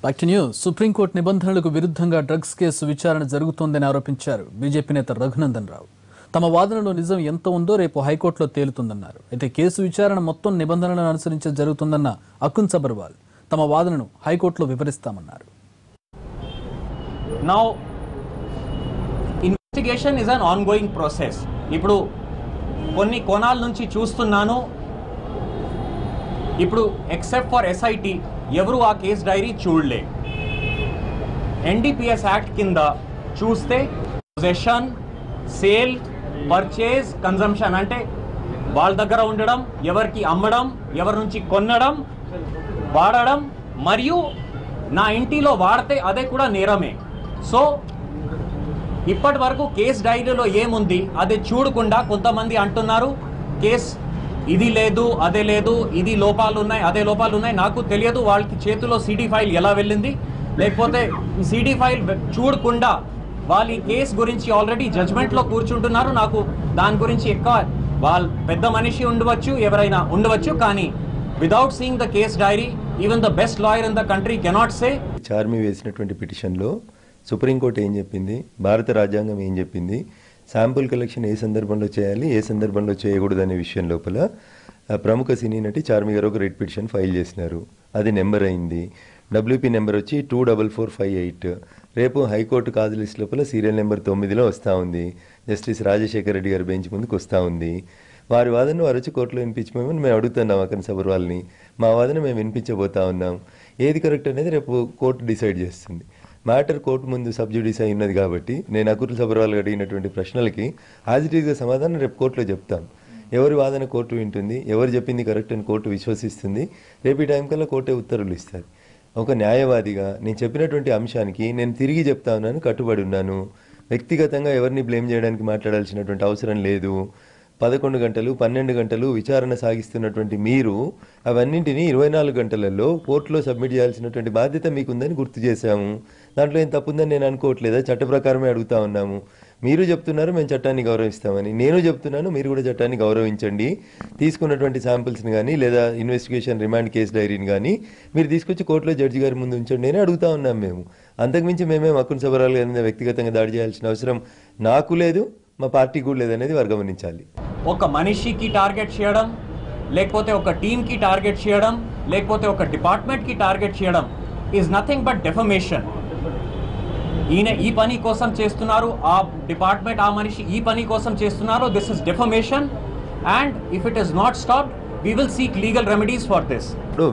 Back to news. Supreme court నిబంధనలకు విరుద్ధంగా drugs case విచారణ జరుగుతోందని ఆరోపించారు బీజేపీ నేత రఘునందన్ రావు. తమ వాదనలో నిజం ఎంత ఉందో రేపు హైకోర్టులో తేలుతుందన్నారు. అయితే కేసు విచారణ మొత్తం నిబంధనలను అనుసరించి జరుగుతుందన్న అకున్ సబర్వాల్ తమ వాదనను హైకోర్టులో వివరిస్తామన్నారు. Now, investigation is an ongoing process. ఇప్పుడు కొన్ని కోణాల నుంచి చూస్తున్నాను. ఇప్పుడు ఎక్సెప్ట్ ఫర్ ఎస్ఐటి ఎవరు ఆ కేస్ డైరీ చూడలే. ఎన్డీపీఎస్ యాక్ట్ కింద చూస్తే పొజెషన్, సేల్, పర్చేజ్, కన్జంప్షన్ అంటే వాళ్ళ దగ్గర ఉండడం, ఎవరికి అమ్మడం, ఎవరి నుంచి కొనడం, వాడడం మరియు నా ఇంటిలో వాడితే అదే కూడా నేరమే. సో ఇప్పటి వరకు కేస్ డైరీలో ఏముంది అదే చూడకుండా కొంతమంది అంటున్నారు కేస్ ఇది లేదు, అదే లేదు, ఇది లోపాలు ఉన్నాయి, అదే లోపాలు ఉన్నాయి. నాకు తెలియదు వాళ్ళకి చేతిలో సిడి ఫైల్ ఎలా వెళ్ళింది, లేకపోతే సిడి ఫైల్ చూడకుండా వాళ్ళు ఈ కేసు గురించి ఆల్రెడీ జడ్జ్మెంట్లో కూర్చుంటున్నారు. నాకు దాని గురించి ఎక్కువ వాళ్ళ పెద్ద మనిషి ఉండవచ్చు, ఎవరైనా ఉండవచ్చు, కానీ without seeing the case dairy even the best lawyer in the country cannot say. Charmi వేసినటువంటి పిటిషన్లో సుప్రీంకోర్టు ఏం చెప్పింది, భారత రాజ్యాంగం ఏం చెప్పింది, శాంపుల్ కలెక్షన్ ఏ సందర్భంలో చేయాలి, ఏ సందర్భంలో చేయకూడదు అనే విషయం లోపల ప్రముఖ సినీ నటి చార్మి గారు ఒక రిట్ పిటిషన్ ఫైల్ చేసినారు. అది నెంబర్ అయింది. డబ్ల్యూపీ నెంబర్ వచ్చి 24458. రేపు హైకోర్టు కాజు లిస్ట్ లోపల సీరియల్ నెంబర్ 9లో వస్తూ ఉంది. జస్టిస్ రాజశేఖర్ రెడ్డి గారి బెంచ్ ముందుకు వస్తూ ఉంది. వారి వాదనను వారు వచ్చి కోర్టులో వినిపించమని మేము అడుగుతున్నాం అక్కడి సబర్వాల్ని. మా వాదన మేము వినిపించబోతా ఉన్నాం. ఏది కరెక్ట్ అనేది రేపు కోర్టు డిసైడ్ చేస్తుంది. మ్యాటర్ కోర్టు ముందు సబ్జుడిస్ అయి ఉన్నది కాబట్టి నేను అకున్ సబర్వాల్ అడిగినటువంటి ప్రశ్నలకి యాజ్ ఇట్ ఈస్గా సమాధానం రేపు కోర్టులో చెప్తాం. ఎవరి వాదన కోర్టు వింటుంది, ఎవరు చెప్పింది కరెక్ట్ అని కోర్టు విశ్వసిస్తుంది. రేపు ఈ టైం కల్లా కోర్టే ఉత్తర్వులు ఇస్తుంది. ఒక న్యాయవాదిగా నేను చెప్పినటువంటి అంశానికి నేను తిరిగి చెప్తా ఉన్నాను, కట్టుబడి ఉన్నాను. వ్యక్తిగతంగా ఎవరిని బ్లేమ్ చేయడానికి మాట్లాడాల్సినటువంటి అవసరం లేదు. 11 గంటలు 12 గంటలు విచారణ సాగిస్తున్నటువంటి మీరు అవన్నింటినీ 24 గంటలలో కోర్టులో సబ్మిట్ చేయాల్సినటువంటి బాధ్యత మీకుందని గుర్తు చేశాము. దాంట్లో ఏం తప్పుందని నేను అనుకోవట్లేదా, చట్ట ప్రకారమే అడుగుతా ఉన్నాము. మీరు చెప్తున్నారు మేము చట్టాన్ని గౌరవిస్తామని, నేను చెప్తున్నాను మీరు కూడా చట్టాన్ని గౌరవించండి. తీసుకున్నటువంటి శాంపిల్స్ని కానీ లేదా ఇన్వెస్టిగేషన్ రిమాండ్ కేసు డైరీని కానీ మీరు తీసుకొచ్చి కోర్టులో జడ్జి గారి ముందు ఉంచండి నేను అడుగుతా ఉన్నాం. మేము అంతకుమించి మేమేం అకున్ సబర్వాల్ గారి వ్యక్తిగతంగా దాడి చేయాల్సిన అవసరం నాకు లేదు, మా పార్టీ కూడా లేదనేది వారు గమనించాలి. ఒక మనిషికి టార్గెట్ చేయడం, లేకపోతే ఒక టీంకి టార్గెట్ చేయడం, లేకపోతే ఒక డిపార్ట్మెంట్కి టార్గెట్ చేయడం ఈజ్ నథింగ్ బట్ డెఫమేషన్. ఈయన ఈ పని కోసం చేస్తున్నారు, ఆ డిపార్ట్మెంట్ ఆ మనిషి ఈ పని కోసం చేస్తున్నారు. This is defamation and if it is not stopped we will seek legal remedies for this.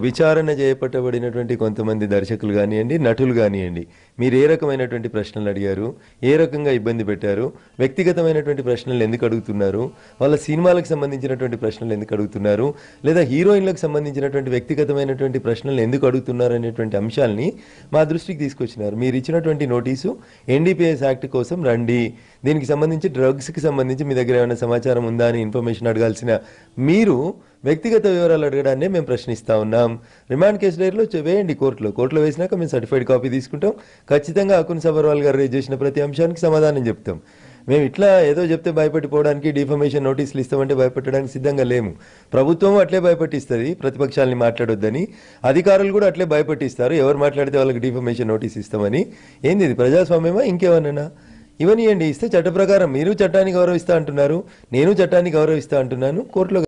విచారణ చేపట్టబడినటువంటి కొంతమంది దర్శకులు కానివ్వండి, నటులు కానివ్వండి, మీరు ఏ రకమైనటువంటి ప్రశ్నలు అడిగారు, ఏ రకంగా ఇబ్బంది పెట్టారు, వ్యక్తిగతమైనటువంటి ప్రశ్నలు ఎందుకు అడుగుతున్నారు, వాళ్ళ సినిమాలకు సంబంధించినటువంటి ప్రశ్నలు ఎందుకు అడుగుతున్నారు, లేదా హీరోయిన్లకు సంబంధించినటువంటి వ్యక్తిగతమైనటువంటి ప్రశ్నలు ఎందుకు అడుగుతున్నారు అనేటువంటి అంశాలని మా దృష్టికి తీసుకొచ్చినారు. మీరు ఇచ్చినటువంటి నోటీసు ఎన్డీపీఎస్ యాక్ట్ కోసం రండి, దీనికి సంబంధించి డ్రగ్స్కి సంబంధించి మీ దగ్గర ఏమైనా సమాచారం ఉందా అని ఇన్ఫర్మేషన్ అడగాల్సిన మీరు వ్యక్తిగత వివరాలు అడగడాన్ని మేము ప్రశ్నిస్తా ఉన్నాం. రిమాండ్ కేసు డైరీలో వేయండి, కోర్టులో వేసినాక మేము సర్టిఫైడ్ కాపీ తీసుకుంటాం. ఖచ్చితంగా అకున్ సబర్వాల్ గారు రేజ్ చేసిన ప్రతి అంశానికి సమాధానం చెప్తాం. మేము ఇట్లా ఏదో చెప్తే భయపడిపోవడానికి డిఫమేషన్ నోటీసులు ఇస్తామంటే భయపెట్టడానికి సిద్ధంగా లేము. ప్రభుత్వం అట్లే భయపెట్టిస్తుంది ప్రతిపక్షాలని మాట్లాడొద్దని, అధికారులు కూడా అట్లే భయపెట్టిస్తారు ఎవరు మాట్లాడితే వాళ్ళకి డిఫమేషన్ నోటీస్ ఇస్తామని. ఏంది ఇది ప్రజాస్వామ్యమా ఇంకేమన్నా? ఇవన్నీ ఇస్తే చట్ట ప్రకారం మీరు చట్టాన్ని గౌరవిస్తా అంటున్నారు, నేను చట్టాన్ని గౌరవిస్తా అంటున్నాను. కోర్టులో